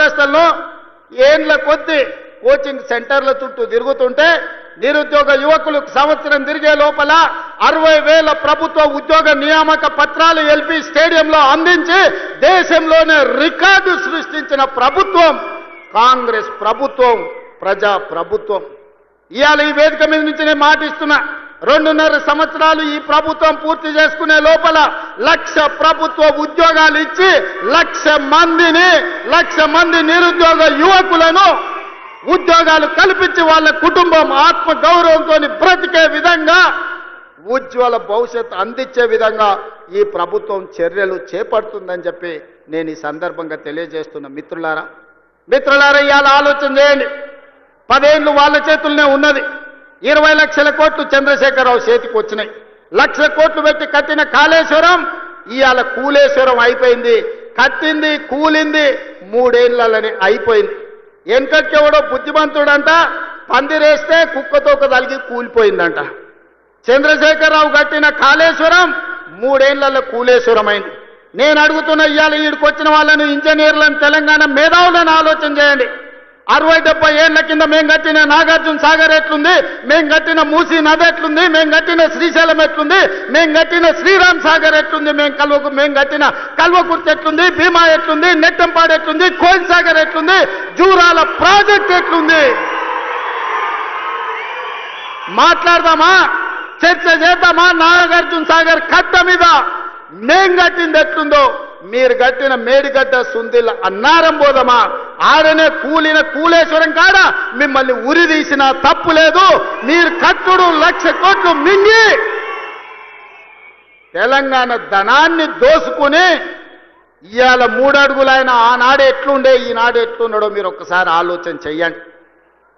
రాష్ట్రాల్లో ఏండ్ల కొద్ది కోచింగ్ సెంటర్ల చుట్టూ తిరుగుతుంటే నిరుద్యోగ యువకులకు సంవత్సరం తిరిగే లోపల 60,000 ప్రభుత్వ ఉద్యోగ నియామక పత్రాలు ఎల్పి స్టేడియంలో అందించి దేశంలోనే రికార్డు సృష్టించిన ప్రభుత్వం కాంగ్రెస్ ప్రభుత్వం, ప్రజా ప్రభుత్వం. ఇవాళ ఈ వేదిక మీద నుంచి నేను మాటిస్తున్నా, 2.5 సంవత్సరాలు ఈ ప్రభుత్వం పూర్తి చేసుకునే లోపల 1,00,000 ప్రభుత్వ ఉద్యోగాలు ఇచ్చి 1,00,000 మంది నిరుద్యోగ యువకులను ఉద్యోగాలు కల్పించి వాళ్ళ కుటుంబం ఆత్మ గౌరవంతో బ్రతికే విధంగా ఉజ్వల భవిష్యత్తు అందించే విధంగా ఈ ప్రభుత్వం చర్యలు చేపడుతుందని చెప్పి నేను ఈ సందర్భంగా తెలియజేస్తున్నా. మిత్రులారా ఇవాళ ఆలోచన చేయండి. 10 ఏళ్ళు వాళ్ళ చేతుల్లోనే ఉన్నది. 20 లక్షల కోట్లు చంద్రశేఖరరావు చేతికి వచ్చినాయి. 1,00,000 కోట్లు పెట్టి కట్టిన కాళేశ్వరం ఇవాళ కూలేశ్వరం అయిపోయింది. కట్టింది కూలింది 3 ఏళ్లలోనే అయిపోయింది. వెనకట్టెవడో బుద్ధిమంతుడంట పందిరేస్తే కుక్కతోక తలిగి కూలిపోయిందంట. చంద్రశేఖరరావు కట్టిన కాళేశ్వరం 3 ఏళ్లలో కూలేశ్వరం అయింది. నేను అడుగుతున్న ఇవాళ ఈడికి వచ్చిన వాళ్ళని, ఇంజనీర్లను, తెలంగాణ మేధావులను ఆలోచన చేయండి. 60-70 ఏళ్ల కింద మేము కట్టిన నాగార్జున సాగర్ ఎట్లుంది, మేము కట్టిన మూసీ నది ఎట్లుంది, మేము కట్టిన శ్రీశైలం ఎట్లుంది, మేము కట్టిన శ్రీరామ్ సాగర్ ఎట్లుంది, మేము కట్టిన కల్వకుర్తి ఎట్లుంది, భీమా ఎట్లుంది, నెట్టంపాడు ఎట్లుంది, కోయిల్ సాగర్ ఎట్లుంది, జూరాల ప్రాజెక్ట్ ఎట్లుంది. మాట్లాడదామా, చర్చ చేద్దామా? నాగార్జున సాగర్ కట్ట మీద మేం కట్టింది ఎట్లుందో మీరు కట్టిన మేడిగడ్డ సుందిల అన్నారం పోదమా? ఆడనే కూలిన కూలేశ్వరం కాడ మిమ్మల్ని ఉరి తీసినా తప్పు లేదు. మీరు కట్టుడు 1,00,000 కోట్లు మింగి తెలంగాణ ధనాన్ని దోసుకుని ఇవాళ 3 అడుగులైన ఆనాడు ఎట్లుండే ఈనాడు ఎట్లున్నాడో మీరు ఒక్కసారి ఆలోచన చెయ్యండి.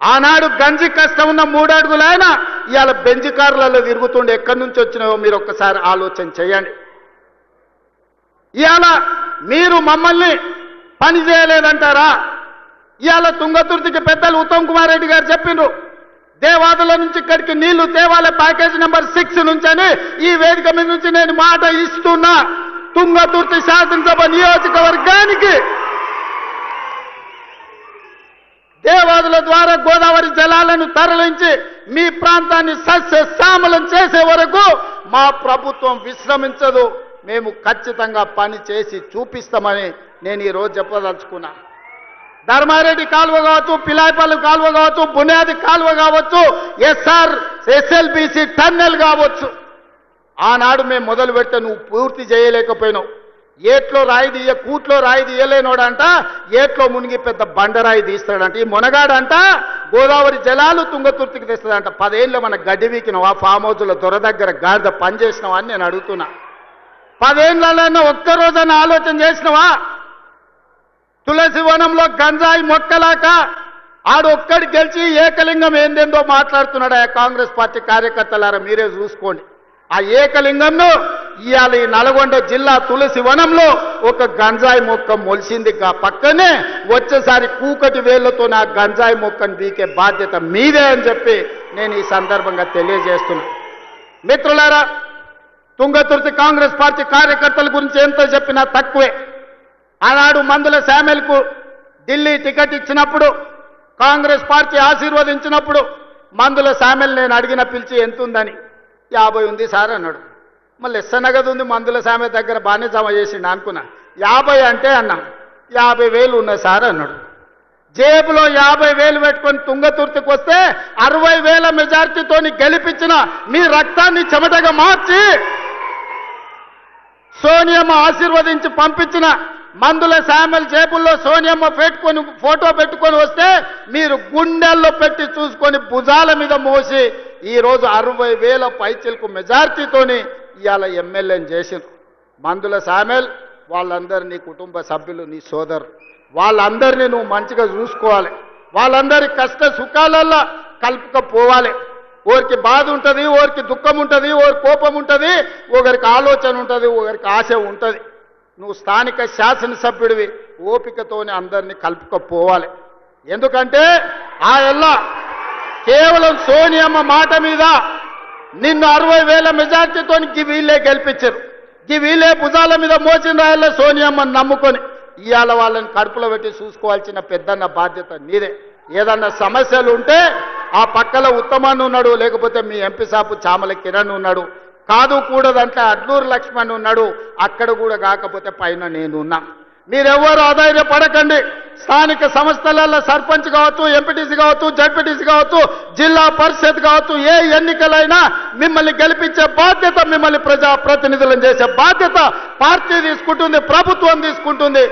ఆనాడు గంజి కష్టం ఉన్న 3 అడుగులైన ఇవాళ బెంజి కార్లలో తిరుగుతుండే ఎక్కడి నుంచి వచ్చినాయో మీరు ఒక్కసారి ఆలోచన చెయ్యండి. ఇవాళ మీరు మమ్మల్ని పని చేయలేదంటారా? ఇవాళ తుంగతుర్తికి పెద్దలు ఉత్తమ్ కుమార్ రెడ్డి గారు చెప్పిండ్రు, దేవాదుల నుంచి ఇక్కడికి నీళ్లు తేవాలే ప్యాకేజ్ నెంబర్ 6 నుంచి అని ఈ వేదిక మీద నుంచి నేను మాట ఇస్తున్నా. తుంగతుర్తి శాసనసభ నియోజకవర్గానికి దేవాదుల ద్వారా గోదావరి జలాలను తరలించి మీ ప్రాంతాన్ని సస్యశ్యామలం చేసే వరకు మా ప్రభుత్వం విశ్రమించదు. మేము ఖచ్చితంగా పని చేసి చూపిస్తామని నేను ఈరోజు చెప్పదలుచుకున్నా. ధర్మారెడ్డి కాలువ కావచ్చు, పిలాయిపల్లి కాలువ కావచ్చు, బునియాది కాలువ కావచ్చు, SLBC టన్నెల్ కావచ్చు, ఆనాడు మేము మొదలు పెడితే నువ్వు పూర్తి చేయలేకపోయినావు. ఏట్లో రాయి తీయ కూట్లో రాయి తీయలేనోడంట ఏట్లో మునిగి పెద్ద బండరాయి తీస్తాడంట. ఈ మునగాడంట గోదావరి జలాలు తుంగతుర్తికి తెస్తాడంట. 10 ఏళ్ళు మన గడ్డి వీకినవా? ఫామ్ హౌస్ల దొర దగ్గర గాడిద పని చేసినావా అని నేను అడుగుతున్నా. 10 ఏళ్ళలో ఒక్కరోజన్నా ఆలోచన చేసినవా? తులసి వనంలో గంజాయి మొక్కలాక ఆడొక్కడి గెలిచి ఏకలింగం ఏందేందో మాట్లాడుతున్నాడు. ఆ కాంగ్రెస్ పార్టీ కార్యకర్తలారా మీరే చూసుకోండి. ఆ ఏకలింగంను ఇవాళ ఈ నల్గొండ జిల్లా తులసి వనంలో ఒక గంజాయి మొక్క మొలిసింది. పక్కనే వచ్చేసారి కూకటి వేళ్లతో నా గంజాయి మొక్కను బీకే బాధ్యత మీదే అని చెప్పి నేను ఈ సందర్భంగా తెలియజేస్తున్నా. మిత్రులారా, తుంగతుర్తి కాంగ్రెస్ పార్టీ కార్యకర్తల గురించి ఎంతో చెప్పినా తక్కువే. ఆనాడు మందుల శామెల్కు ఢిల్లీ టికెట్ ఇచ్చినప్పుడు, కాంగ్రెస్ పార్టీ ఆశీర్వదించినప్పుడు మందుల శామెల్ నేను అడిగిన పిలిచి ఎంత ఉందని 50 ఉంది సార్ అన్నాడు. మళ్ళీ ఎస్సనగదు ఉంది మందుల శామెల్ దగ్గర బాగానే జమ చేసిండు అనుకున్నా. 50 అంటే అన్నా 50,000 ఉన్నాయి సార్ అన్నాడు. జేబులో 50,000 పెట్టుకొని తుంగతుర్తికి వస్తే 60,000 మెజార్టీతో గెలిపించిన మీ రక్తాన్ని చెమటగా మార్చి సోనియమ్మ ఆశీర్వదించి పంపించిన మందుల శామెల్ జేబుల్లో సోనియమ్మ పెట్టుకొని ఫోటో పెట్టుకొని వస్తే మీరు గుండెల్లో పెట్టి చూసుకొని భుజాల మీద మోసి ఈరోజు 60,000 పైచిలకు మెజార్టీతోని ఇవాళ ఎమ్మెల్యేని చేసిండ్రు. మందుల శామెల్ వాళ్ళందరూ నీ కుటుంబ సభ్యులు, నీ సోదరు, వాళ్ళందరినీ నువ్వు మంచిగా చూసుకోవాలి. వాళ్ళందరి కష్ట సుఖాలల్లో కలుపుకపోవాలి. ఒకరికి బాధ ఉంటుంది, ఒకరికి దుఃఖం ఉంటుంది, ఒకరికి కోపం ఉంటుంది, ఒకరికి ఆలోచన ఉంటుంది, ఒకరికి ఆశ ఉంటుంది. నువ్వు స్థానిక శాసనసభ్యుడివి, ఓపికతోనే అందరినీ కలుపుకపోవాలి. ఎందుకంటే ఆ ఎల్ల కేవలం సోనియమ్మ మాట మీద నిన్ను 60,000 మెజార్టీతో వీళ్ళే గెలిపించారు. వీళ్ళే భుజాల మీద మోసిన రాయల్లో సోనియమ్మని నమ్ముకొని ఇవాళ వాళ్ళని కడుపులో పెట్టి చూసుకోవాల్సిన పెద్దన్న బాధ్యత నీదే. ఏదన్నా సమస్యలు ఉంటే ఆ పక్కల ఉత్తమాన్ని ఉన్నాడు, లేకపోతే మీ ఎంపీ సాపు చామల కిరణ్ ఉన్నాడు, కాదు కూడదంటే అడ్లూరు లక్ష్మణ్ ఉన్నాడు, అక్కడ కూడా కాకపోతే పైన నేనున్నా. మీరెవ్వరు ఆధైర్యపడకండి. స్థానిక సంస్థలలో సర్పంచ్ కావచ్చు, ఎంపీటీసీ కావచ్చు, జడ్పీటీసీ కావచ్చు, జిల్లా పరిషత్ కావచ్చు, ఏ ఎన్నికలైనా మిమ్మల్ని గెలిపించే బాధ్యత, మిమ్మల్ని ప్రజాప్రతినిధులను చేసే బాధ్యత పార్టీ తీసుకుంటుంది, ప్రభుత్వం తీసుకుంటుంది.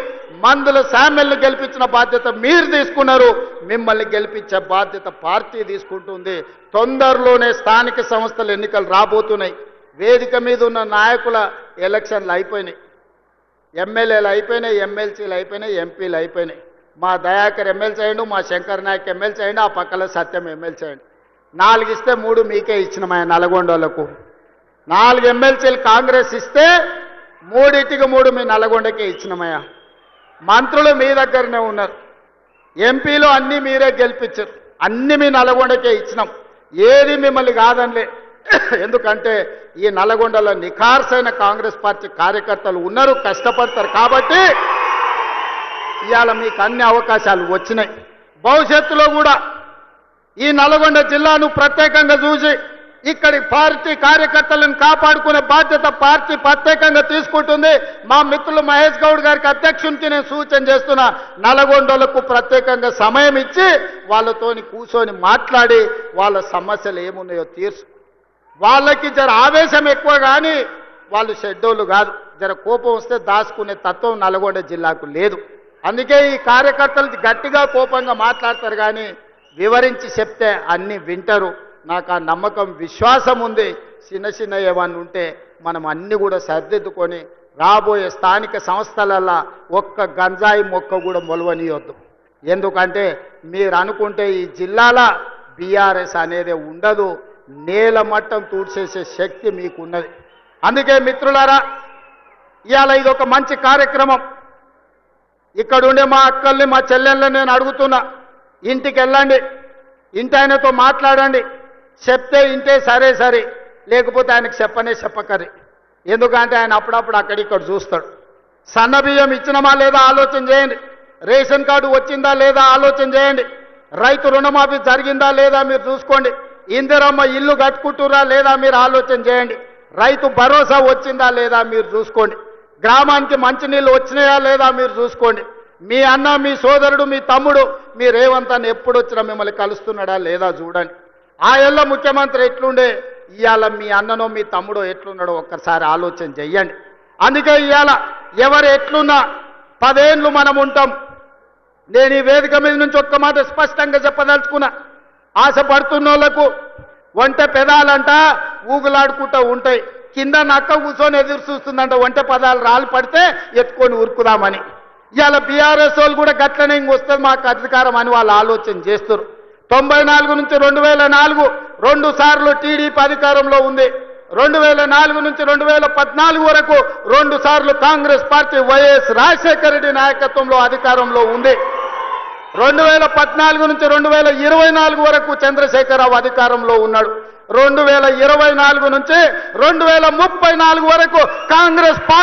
మందుల శామ్యుల్ని గెలిపించిన బాధ్యత మీరు తీసుకున్నారు, మిమ్మల్ని గెలిపించే బాధ్యత పార్టీ తీసుకుంటుంది. తొందరలోనే స్థానిక సంస్థల ఎన్నికలు రాబోతున్నాయి. వేదిక మీద ఉన్న నాయకుల ఎలక్షన్లు అయిపోయినాయి, ఎమ్మెల్యేలు అయిపోయినాయి, ఎమ్మెల్సీలు అయిపోయినాయి, ఎంపీలు అయిపోయినాయి. మా దయాకర్ ఎమ్మెల్సీ అయ్యండు, మా శంకర్ నాయక్ ఎమ్మెల్సీ అయ్యండు, ఆ పక్కల సత్యం ఎమ్మెల్సీ అయ్యండు. 4 ఇస్తే 3 మీకే ఇచ్చినమా నల్గొండలకు. 4 ఎమ్మెల్సీలు కాంగ్రెస్ ఇస్తే 3 మీ నల్గొండకే ఇచ్చినమయ్యా. మంత్రులు మీ దగ్గరనే ఉన్నారు, ఎంపీలు అన్నీ మీరే గెలిపించారు, అన్నీ మీ నల్గొండకే ఇచ్చినాం. ఏది మిమ్మల్ని కాదనిలే. ఎందుకంటే ఈ నల్గొండలో నిఖార్సైన కాంగ్రెస్ పార్టీ కార్యకర్తలు ఉన్నారు, కష్టపడతారు. కాబట్టి ఇవాళ మీకు అన్ని అవకాశాలు వచ్చినాయి. భవిష్యత్తులో కూడా ఈ నల్గొండ జిల్లాను ప్రత్యేకంగా చూసి ఇక్కడి పార్టీ కార్యకర్తలను కాపాడుకునే బాధ్యత పార్టీ ప్రత్యేకంగా తీసుకుంటుంది. మా మిత్రులు మహేష్ గౌడ్ గారికి అధ్యక్షునికి నేను సూచన చేస్తున్నా, నల్గొండలకు ప్రత్యేకంగా సమయం ఇచ్చి వాళ్ళతోని కూర్చొని మాట్లాడి వాళ్ళ సమస్యలు ఏమున్నాయో తీర్చు. వాళ్ళకి జర ఆవేశం ఎక్కువ, కానీ వాళ్ళు షెడ్యూళ్ళు కాదు. జర కోపం వస్తే దాచుకునే తత్వం నల్గొండ జిల్లాకు లేదు. అందుకే ఈ కార్యకర్తలు గట్టిగా కోపంగా మాట్లాడతారు, కానీ వివరించి చెప్తే అన్నీ వింటారు. నాకు ఆ నమ్మకం, విశ్వాసం ఉంది. చిన్న ఏమన్నా ఉంటే మనం అన్నీ కూడా సర్దిద్దుకొని రాబోయే స్థానిక సంస్థలల్లో ఒక్క గంజాయి మొక్క కూడా మొలవనియొద్దు. ఎందుకంటే మీరు అనుకుంటే ఈ జిల్లాలో బీఆర్ఎస్ అనేది ఉండదు, నేల మట్టం తూడ్చేసే శక్తి మీకున్నది. అందుకే మిత్రులారా, ఇవాళ ఇది ఒక మంచి కార్యక్రమం. ఇక్కడ ఉండే మా అక్కల్ని, మా చెల్లెళ్ళని నేను అడుగుతున్నా, ఇంటికి వెళ్ళండి, ఇంటి ఆయనతో మాట్లాడండి. చెప్తే ఇంటే సరే సరే, లేకపోతే ఆయనకు చెప్పకరి. ఎందుకంటే ఆయన అప్పుడప్పుడు అక్కడిక్కడ చూస్తాడు. సన్నబియ్యం ఇచ్చినమా లేదా ఆలోచన చేయండి, రేషన్ కార్డు వచ్చిందా లేదా ఆలోచన చేయండి, రైతు రుణమాఫీ జరిగిందా లేదా మీరు చూసుకోండి, ఇందిరమ్మ ఇల్లు కట్టుకుంటురా లేదా మీరు ఆలోచన చేయండి, రైతు భరోసా వచ్చిందా లేదా మీరు చూసుకోండి, గ్రామానికి మంచినీళ్ళు వచ్చినాయా లేదా మీరు చూసుకోండి. మీ అన్న, మీ సోదరుడు, మీ తమ్ముడు, మీ రేవంత్ అన్న ఎప్పుడు వచ్చినా మిమ్మల్ని కలుస్తున్నాడా లేదా చూడండి. ఆ ఏళ్ళ ముఖ్యమంత్రి ఎట్లుండే, ఇవాళ మీ అన్ననో మీ తమ్ముడో ఎట్లున్నాడో ఒక్కసారి ఆలోచన చెయ్యండి. అందుకే ఇవాళ ఎవరు ఎట్లున్నా 10 ఏళ్ళు మనం ఉంటాం. నేను ఈ వేదిక మీద నుంచి ఒక్క మాట స్పష్టంగా చెప్పదలుచుకున్నా, ఆశపడుతున్న వాళ్ళకు ఒంటె పెదాలంట ఊగులాడుకుంటూ ఉంటాయి, కింద నక్క కూర్చొని ఎదురు చూస్తుందంట ఒంటె పదాలు రాళ్ళు పడితే ఎత్తుకొని ఉరుకుదామని. ఇవాళ బీఆర్ఎస్ వాళ్ళు కూడా గట్లనే ఇంకొస్తుంది మాకు అధికారం అని వాళ్ళు ఆలోచన చేస్తారు. 94 నుంచి 2004 2 సార్లు టీడీపీ అధికారంలో ఉంది. 2004 నుంచి 2014 వరకు 2 సార్లు కాంగ్రెస్ పార్టీ వైఎస్ రాజశేఖర రెడ్డి నాయకత్వంలో అధికారంలో ఉంది. 2014 నుంచి 2024 వరకు చంద్రశేఖరరావు అధికారంలో ఉన్నాడు. 2024 నుంచి 2034 వరకు కాంగ్రెస్ పార్టీ